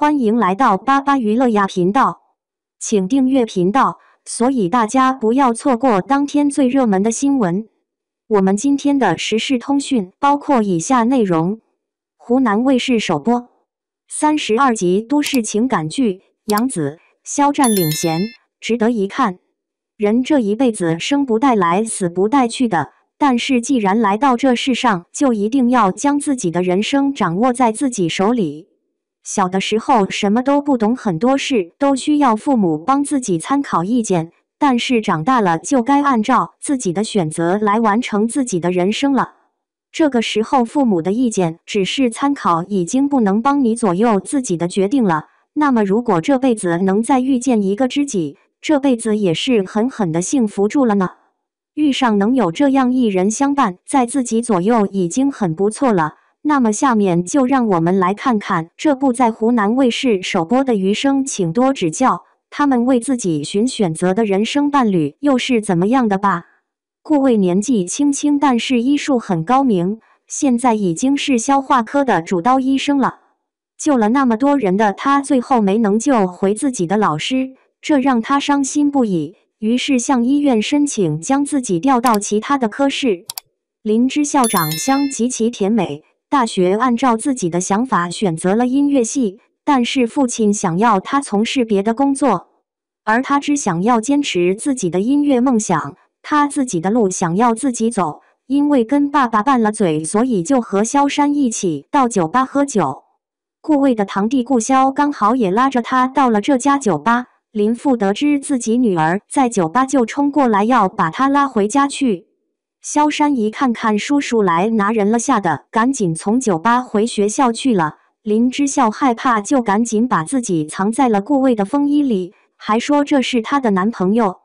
欢迎来到巴巴娱乐呀频道，请订阅频道，所以大家不要错过当天最热门的新闻。我们今天的时事通讯包括以下内容：湖南卫视首播32集都市情感剧，杨紫、肖战领衔，值得一看。人这一辈子生不带来，死不带去的，但是既然来到这世上，就一定要将自己的人生掌握在自己手里。小的时候什么都不懂，很多事都需要父母帮自己参考意见，但是长大了就该按照自己的选择来完成自己的人生了。这个时候父母的意见只是参考，已经不能帮你左右自己的决定了。那么如果这辈子能再遇见一个知己，这辈子也是狠狠的幸福住了呢。遇上能有这样一人相伴在自己左右已经很不错了。那么下面就让我们来看看这部在湖南卫视首播的《余生，请多指教》，他们为自己选择的人生伴侣又是怎么样的吧。顾魏年纪轻轻，但是医术很高明，现在已经是消化科的主刀医生了。救了那么多人的他，最后没能救回自己的老师，这让他伤心不已，于是向医院申请将自己调到其他的科室。林之校长相极其甜美，大学按照自己的想法选择了音乐系，但是父亲想要他从事别的工作，而他只想要坚持自己的音乐梦想，他自己的路想要自己走。因为跟爸爸拌了嘴，所以就和萧山一起到酒吧喝酒。顾魏的堂弟顾萧刚好也拉着他到了这家酒吧，林父得知自己女儿在酒吧，就冲过来要把她拉回家去。萧山一看叔叔来拿人了，吓得赶紧从酒吧回学校去了。林之校害怕，就赶紧把自己藏在了顾魏的风衣里，还说这是她的男朋友。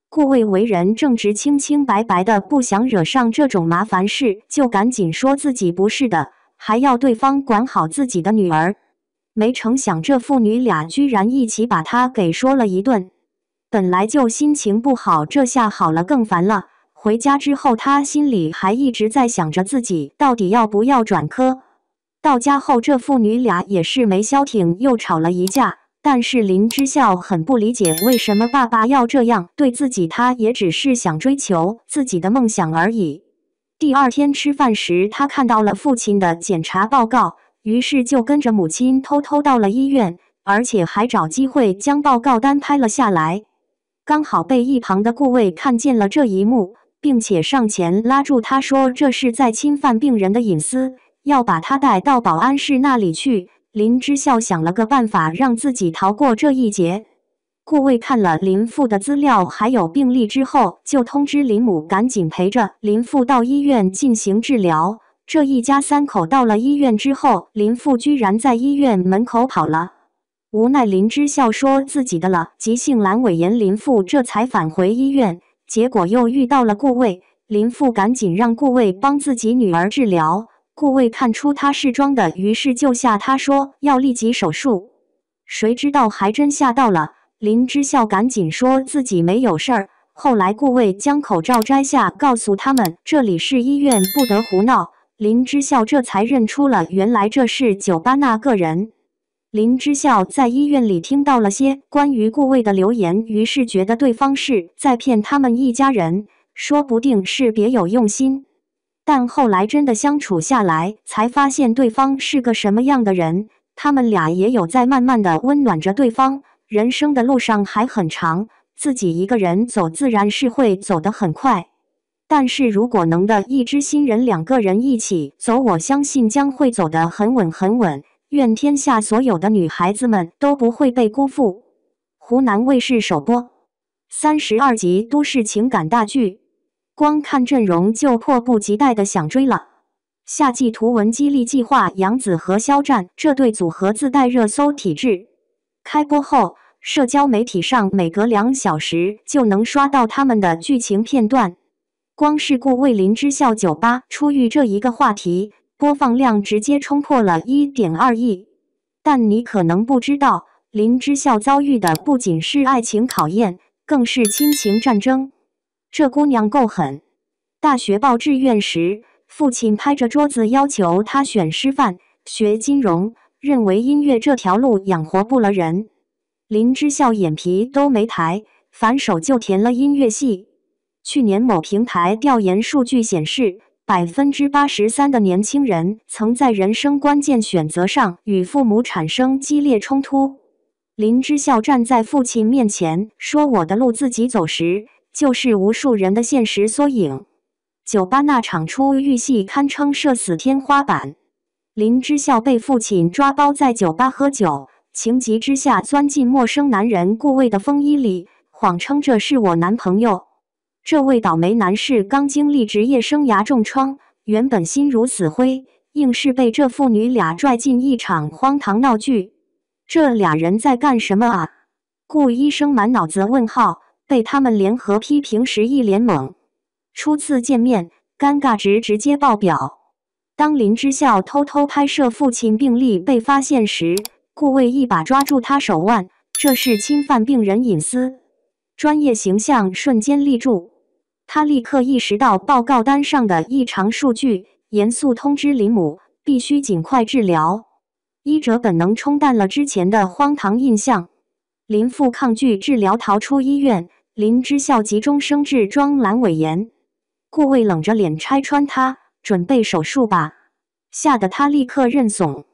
顾魏为人正直，清清白白的，不想惹上这种麻烦事，就赶紧说自己不是的，还要对方管好自己的女儿。没成想这父女俩居然一起把他给说了一顿。本来就心情不好，这下好了更烦了。回家之后，他心里还一直在想着自己到底要不要转科。到家后，这父女俩也是没消停，又吵了一架。但是林之校很不理解为什么爸爸要这样对自己，他也只是想追求自己的梦想而已。第二天吃饭时，他看到了父亲的检查报告，于是就跟着母亲偷偷到了医院，而且还找机会将报告单拍了下来。刚好被一旁的顾魏看见了这一幕，并且上前拉住他说这是在侵犯病人的隐私，要把他带到保安室那里去。林之校想了个办法，让自己逃过这一劫。顾魏看了林父的资料还有病历之后，就通知林母赶紧陪着林父到医院进行治疗。这一家三口到了医院之后，林父居然在医院门口跑了。无奈林之校说自己的了急性阑尾炎，林父这才返回医院，结果又遇到了顾魏。林父赶紧让顾魏帮自己女儿治疗。顾魏看出他是装的，于是就吓他说要立即手术。谁知道还真吓到了。林之校赶紧说自己没有事儿。后来顾魏将口罩摘下，告诉他们这里是医院，不得胡闹。林之校这才认出了，原来这是酒吧那个人。林之校在医院里听到了些关于顾魏的流言，于是觉得对方是在骗他们一家人，说不定是别有用心。但后来真的相处下来，才发现对方是个什么样的人。他们俩也有在慢慢的温暖着对方。人生的路上还很长，自己一个人走自然是会走得很快，但是如果能的一知心人两个人一起走，我相信将会走得很稳很稳。愿天下所有的女孩子们都不会被辜负。湖南卫视首播32集都市情感大剧，光看阵容就迫不及待的想追了。夏季图文激励计划，杨紫和肖战这对组合自带热搜体质。开播后，社交媒体上每隔2小时就能刷到他们的剧情片段。光是顾魏林之校酒吧出狱这一个话题，播放量直接冲破了 1.2 亿。但你可能不知道，林之校遭遇的不仅是爱情考验，更是亲情战争。这姑娘够狠。大学报志愿时，父亲拍着桌子要求他选师范、学金融，认为音乐这条路养活不了人。林之孝眼皮都没抬，反手就填了音乐系。去年某平台调研数据显示，83%的年轻人曾在人生关键选择上与父母产生激烈冲突。林之孝站在父亲面前说我的路自己走时，就是无数人的现实缩影。酒吧那场出狱戏堪称社死天花板。林之孝被父亲抓包在酒吧喝酒，情急之下钻进陌生男人顾魏的风衣里，谎称这是我男朋友。这位倒霉男士刚经历职业生涯重创，原本心如死灰，硬是被这父女俩拽进一场荒唐闹剧。这俩人在干什么啊？顾医生满脑子问号，被他们联合批评时一脸懵。初次见面，尴尬值直接爆表。当林之孝偷偷拍摄父亲病历被发现时，顾魏一把抓住他手腕，这是侵犯病人隐私。专业形象瞬间立住，他立刻意识到报告单上的异常数据，严肃通知林母，必须尽快治疗。医者本能冲淡了之前的荒唐印象。林父抗拒治疗，逃出医院。林之孝急中生智，装阑尾炎。顾魏冷着脸拆穿他，准备手术吧，吓得他立刻认怂。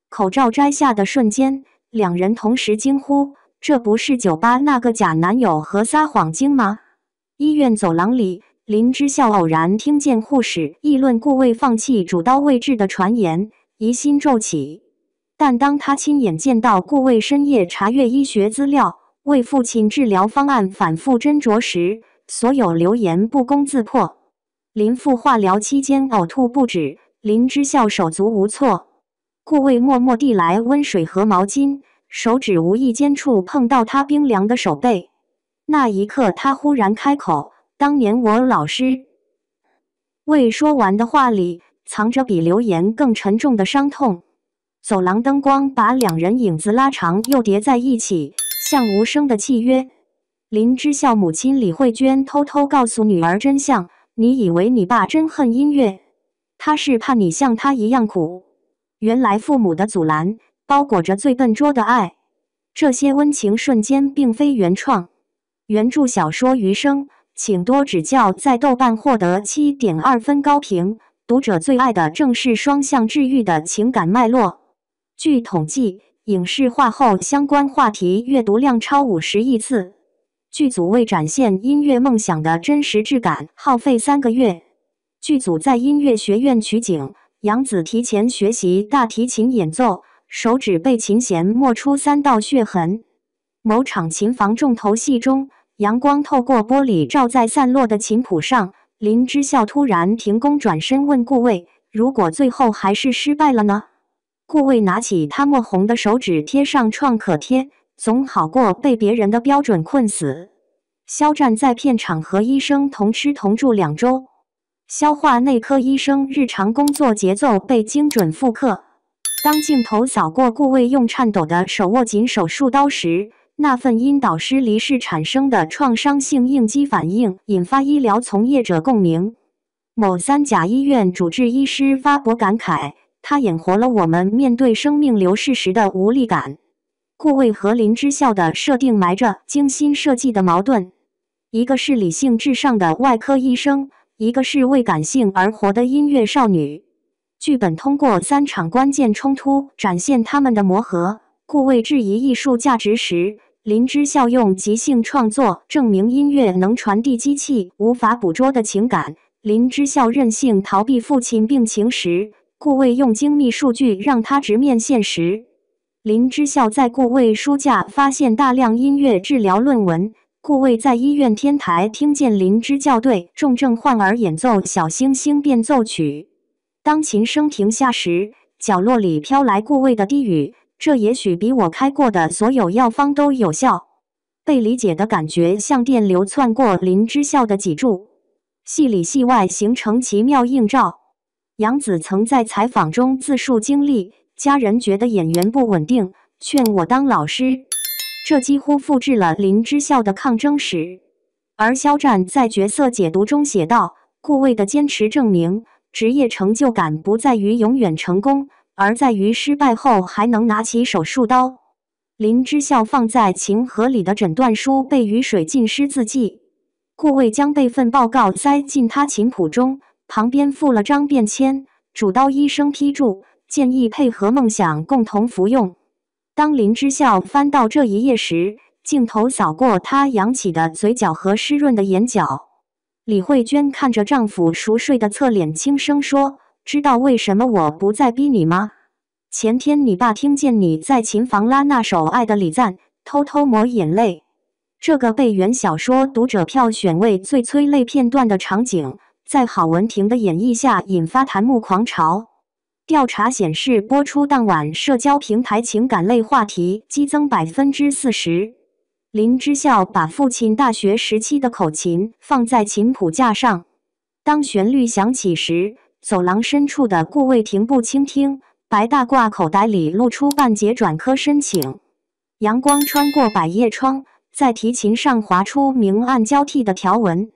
口罩摘下的瞬间，两人同时惊呼：这不是酒吧那个假男友和撒谎精吗？医院走廊里，林之孝偶然听见护士议论顾魏放弃主刀未治的传言，疑心骤起。但当他亲眼见到顾魏深夜查阅医学资料，为父亲治疗方案反复斟酌时，所有流言不攻自破。林父化疗期间呕吐不止，林之孝手足无措。顾魏默默递来温水和毛巾，手指无意间触碰到他冰凉的手背。那一刻，他忽然开口：“当年我老师。”未说完的话里藏着比流言更沉重的伤痛。走廊灯光把两人影子拉长又叠在一起，像无声的契约。林之孝母亲李慧娟偷偷告诉女儿真相：“你以为你爸真恨音乐？他是怕你像他一样苦。”原来父母的阻拦包裹着最笨拙的爱。这些温情瞬间并非原创。原著小说《余生》，请多指教。在豆瓣获得 7.2 分高评，读者最爱的正是双向治愈的情感脉络。据统计，影视化后相关话题阅读量超50亿次。剧组为展现音乐梦想的真实质感，耗费3个月。剧组在音乐学院取景，杨紫提前学习大提琴演奏，手指被琴弦磨出3道血痕。某场琴房重头戏中，阳光透过玻璃照在散落的琴谱上，林之孝突然停工，转身问顾魏：“如果最后还是失败了呢？”顾魏拿起他墨红的手指，贴上创可贴，总好过被别人的标准困死。肖战在片场和医生同吃同住2周，消化内科医生日常工作节奏被精准复刻。当镜头扫过顾魏用颤抖的手握紧手术刀时，那份因导师离世产生的创伤性应激反应引发医疗从业者共鸣。某3甲医院主治医师发博感慨，他演活了我们面对生命流逝时的无力感。顾魏和林之孝的设定埋着精心设计的矛盾，一个是理性至上的外科医生，一个是为感性而活的音乐少女。剧本通过3场关键冲突展现他们的磨合。顾魏质疑艺术价值时，林之孝用即兴创作证明音乐能传递机器无法捕捉的情感。林之孝任性逃避父亲病情时，顾魏用精密数据让他直面现实。林之孝在顾魏书架发现大量音乐治疗论文，顾魏在医院天台听见林之校对重症患儿演奏小星星变奏曲。当琴声停下时，角落里飘来顾魏的低语：“这也许比我开过的所有药方都有效。”被理解的感觉像电流窜过林之孝的脊柱，戏里戏外形成奇妙映照。杨紫曾在采访中自述经历，家人觉得演员不稳定，劝我当老师，这几乎复制了林之孝的抗争史。而肖战在角色解读中写道：“顾魏的坚持证明，职业成就感不在于永远成功，而在于失败后还能拿起手术刀。林之孝放在琴盒里的诊断书被雨水浸湿字迹，顾魏将备份报告塞进他琴谱中，旁边附了张便签，主刀医生批注，建议配合梦想共同服用。当林之孝翻到这一页时，镜头扫过他扬起的嘴角和湿润的眼角。李慧娟看着丈夫熟睡的侧脸，轻声说：“知道为什么我不再逼你吗？前天你爸听见你在琴房拉那首《爱的礼赞》，偷偷抹眼泪。这个被原小说读者票选为最催泪片段的场景，在郝文婷的演绎下引发弹幕狂潮。调查显示，播出当晚社交平台情感类话题激增40%。林之孝把父亲大学时期的口琴放在琴谱架上，当旋律响起时，走廊深处的顾魏停步倾听，白大褂口袋里露出半截转科申请。阳光穿过百叶窗，在提琴上划出明暗交替的条纹。